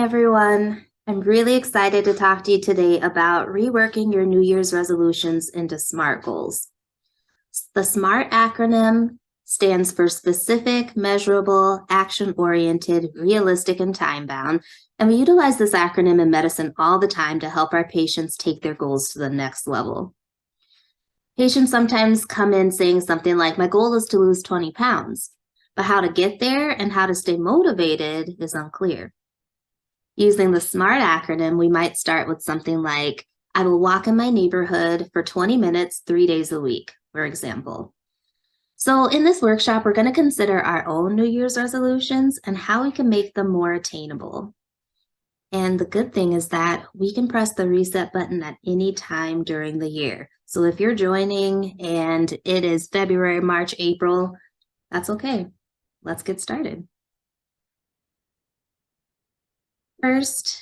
everyone. I'm really excited to talk to you today about reworking your New Year's resolutions into SMART goals. The SMART acronym stands for specific, measurable, action-oriented, realistic, and time-bound. And we utilize this acronym in medicine all the time to help our patients take their goals to the next level. Patients sometimes come in saying something like, my goal is to lose 20 pounds, but how to get there and how to stay motivated is unclear. Using the SMART acronym, we might start with something like, I will walk in my neighborhood for 20 minutes, 3 days a week, for example. So in this workshop, we're going to consider our own New Year's resolutions and how we can make them more attainable. And the good thing is that we can press the reset button at any time during the year. So if you're joining and it is February, March, April, that's okay. Let's get started. First,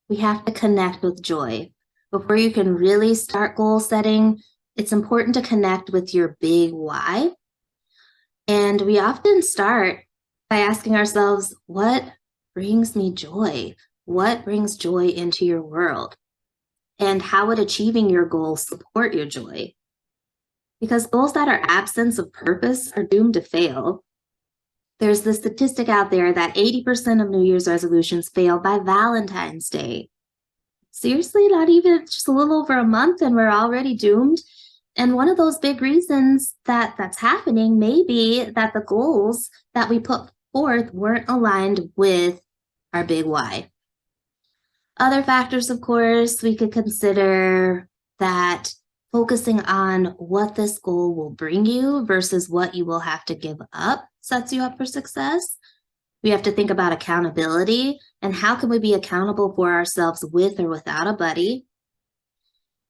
we have to connect with joy. Before you can really start goal setting, it's important to connect with your big why. And we often start by asking ourselves, what brings me joy? What brings joy into your world? And how would achieving your goals support your joy? Because goals that are absence of purpose are doomed to fail. There's the statistic out there that 80% of New Year's resolutions fail by Valentine's Day. Seriously, not even just a little over a month and we're already doomed? And one of those big reasons that that's happening may be that the goals that we put forth weren't aligned with our big why. Other factors, of course, we could consider that focusing on what this goal will bring you versus what you will have to give up sets you up for success. We have to think about accountability and how can we be accountable for ourselves with or without a buddy.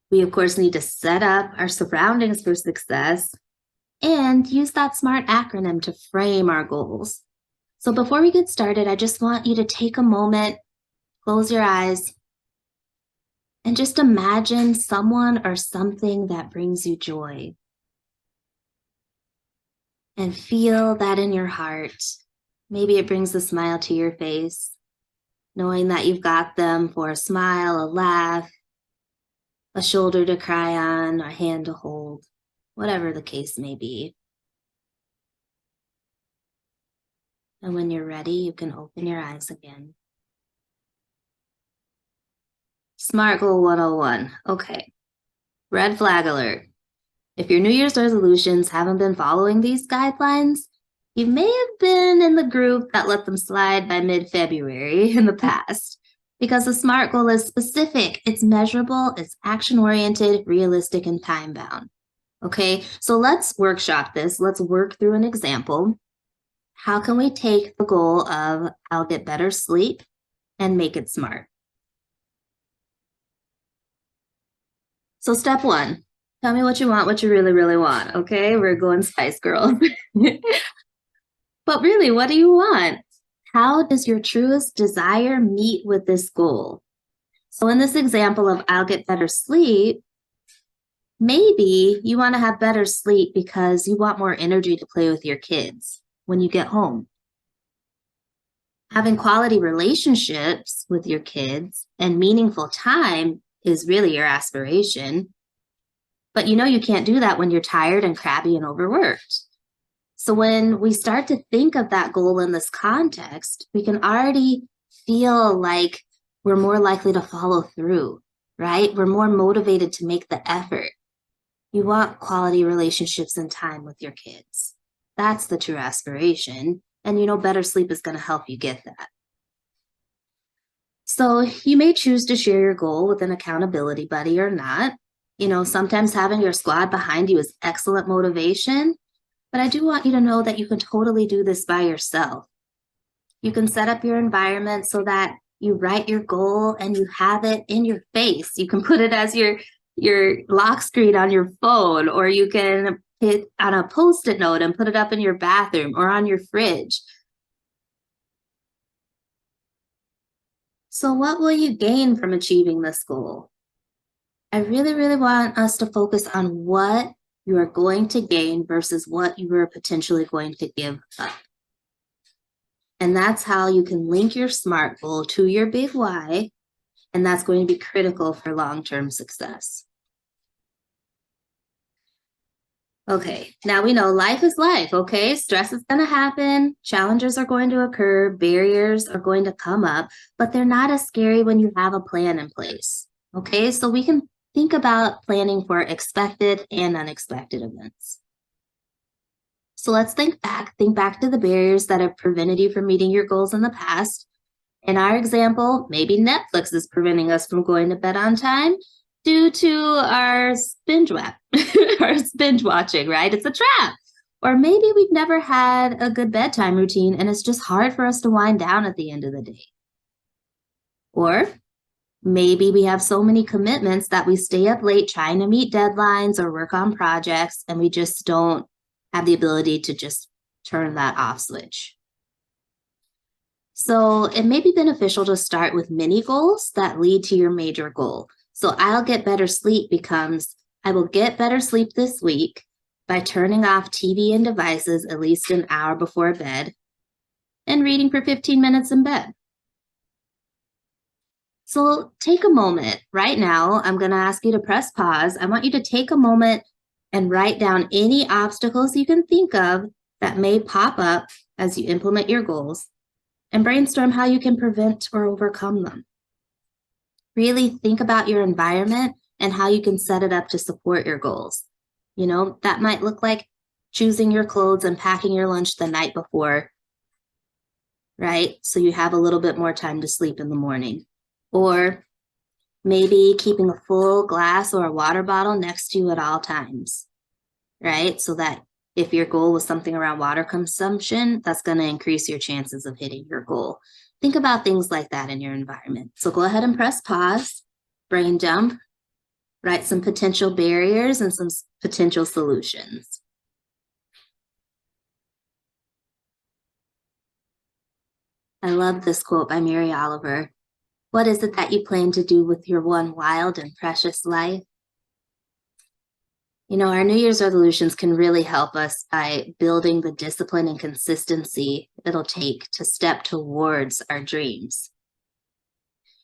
We, of course, need to set up our surroundings for success and use that SMART acronym to frame our goals. So before we get started, I just want you to take a moment, close your eyes, and just imagine someone or something that brings you joy. And feel that in your heart. Maybe it brings a smile to your face, knowing that you've got them for a smile, a laugh, a shoulder to cry on, a hand to hold, whatever the case may be. And when you're ready, you can open your eyes again. SMART Goal 101. Okay. Red flag alert. If your New Year's resolutions haven't been following these guidelines, you may have been in the group that let them slide by mid-February in the past, because the SMART goal is specific, it's measurable, it's action-oriented, realistic, and time-bound. Okay, so let's workshop this. Let's work through an example. How can we take the goal of I'll get better sleep and make it SMART? So step one. Tell me what you want, what you really, really want, okay? We're going Spice Girls. But really, what do you want? How does your truest desire meet with this goal? So in this example of I'll get better sleep, maybe you want to have better sleep because you want more energy to play with your kids when you get home. Having quality relationships with your kids and meaningful time is really your aspiration. But you know you can't do that when you're tired and crabby and overworked. So when we start to think of that goal in this context, we can already feel like we're more likely to follow through, right? We're more motivated to make the effort. You want quality relationships and time with your kids. That's the true aspiration. And you know, better sleep is going to help you get that. So you may choose to share your goal with an accountability buddy or not. You know, sometimes having your squad behind you is excellent motivation, but I do want you to know that you can totally do this by yourself. You can set up your environment so that you write your goal and you have it in your face. You can put it as your lock screen on your phone, or you can put on a Post-it note and put it up in your bathroom or on your fridge. So what will you gain from achieving this goal? I really, really want us to focus on what you are going to gain versus what you are potentially going to give up. And that's how you can link your SMART goal to your big why. And that's going to be critical for long-term success. Okay, now we know life is life, okay? Stress is going to happen, challenges are going to occur, barriers are going to come up, but they're not as scary when you have a plan in place, okay? So we can think about planning for expected and unexpected events. So let's think back to the barriers that have prevented you from meeting your goals in the past. In our example, maybe Netflix is preventing us from going to bed on time due to our binge watching, right? It's a trap. Or maybe we've never had a good bedtime routine and it's just hard for us to wind down at the end of the day. Or maybe we have so many commitments that we stay up late trying to meet deadlines or work on projects and we just don't have the ability to just turn that off switch. So it may be beneficial to start with mini goals that lead to your major goal. So I'll get better sleep becomes, I will get better sleep this week by turning off TV and devices at least an hour before bed and reading for 15 minutes in bed. So take a moment right now. I'm going to ask you to press pause. I want you to take a moment and write down any obstacles you can think of that may pop up as you implement your goals and brainstorm how you can prevent or overcome them. Really think about your environment and how you can set it up to support your goals. You know, that might look like choosing your clothes and packing your lunch the night before, right? So you have a little bit more time to sleep in the morning. Or maybe keeping a full glass or a water bottle next to you at all times, right? So that if your goal was something around water consumption, that's going to increase your chances of hitting your goal. Think about things like that in your environment. So go ahead and press pause, brain dump, write some potential barriers and some potential solutions. I love this quote by Mary Oliver. What is it that you plan to do with your one wild and precious life? You know, our New Year's resolutions can really help us by building the discipline and consistency it'll take to step towards our dreams.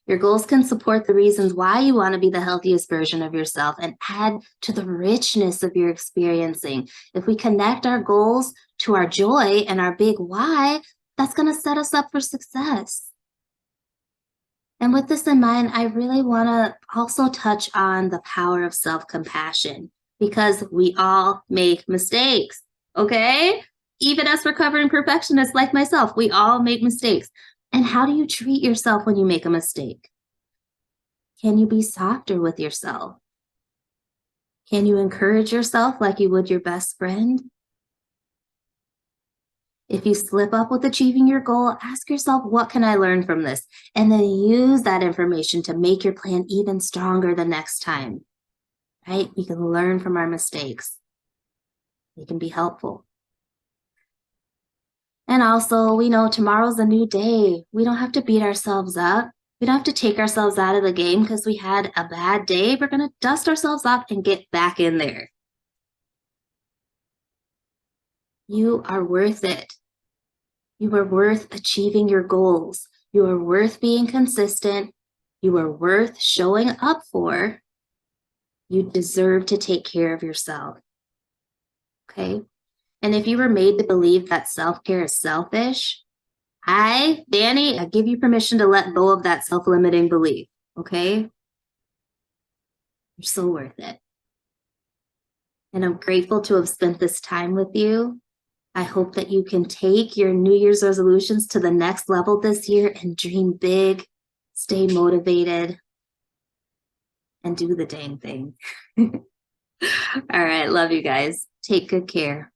Your goals can support the reasons why you want to be the healthiest version of yourself and add to the richness of your experiencing. If we connect our goals to our joy and our big why, that's going to set us up for success. And with this in mind, I really want to also touch on the power of self-compassion because we all make mistakes, okay? Even us recovering perfectionists like myself, we all make mistakes. And how do you treat yourself when you make a mistake? Can you be softer with yourself? Can you encourage yourself like you would your best friend? If you slip up with achieving your goal, ask yourself, what can I learn from this? And then use that information to make your plan even stronger the next time, right? We can learn from our mistakes. They can be helpful. And also, we know tomorrow's a new day. We don't have to beat ourselves up. We don't have to take ourselves out of the game because we had a bad day. We're going to dust ourselves off and get back in there. You are worth it. You are worth achieving your goals. You are worth being consistent. You are worth showing up for. You deserve to take care of yourself. Okay? And if you were made to believe that self-care is selfish, Danny, I give you permission to let go of that self-limiting belief. Okay? You're so worth it. And I'm grateful to have spent this time with you. I hope that you can take your New Year's resolutions to the next level this year and dream big, stay motivated, and do the dang thing. All right. Love you guys. Take good care.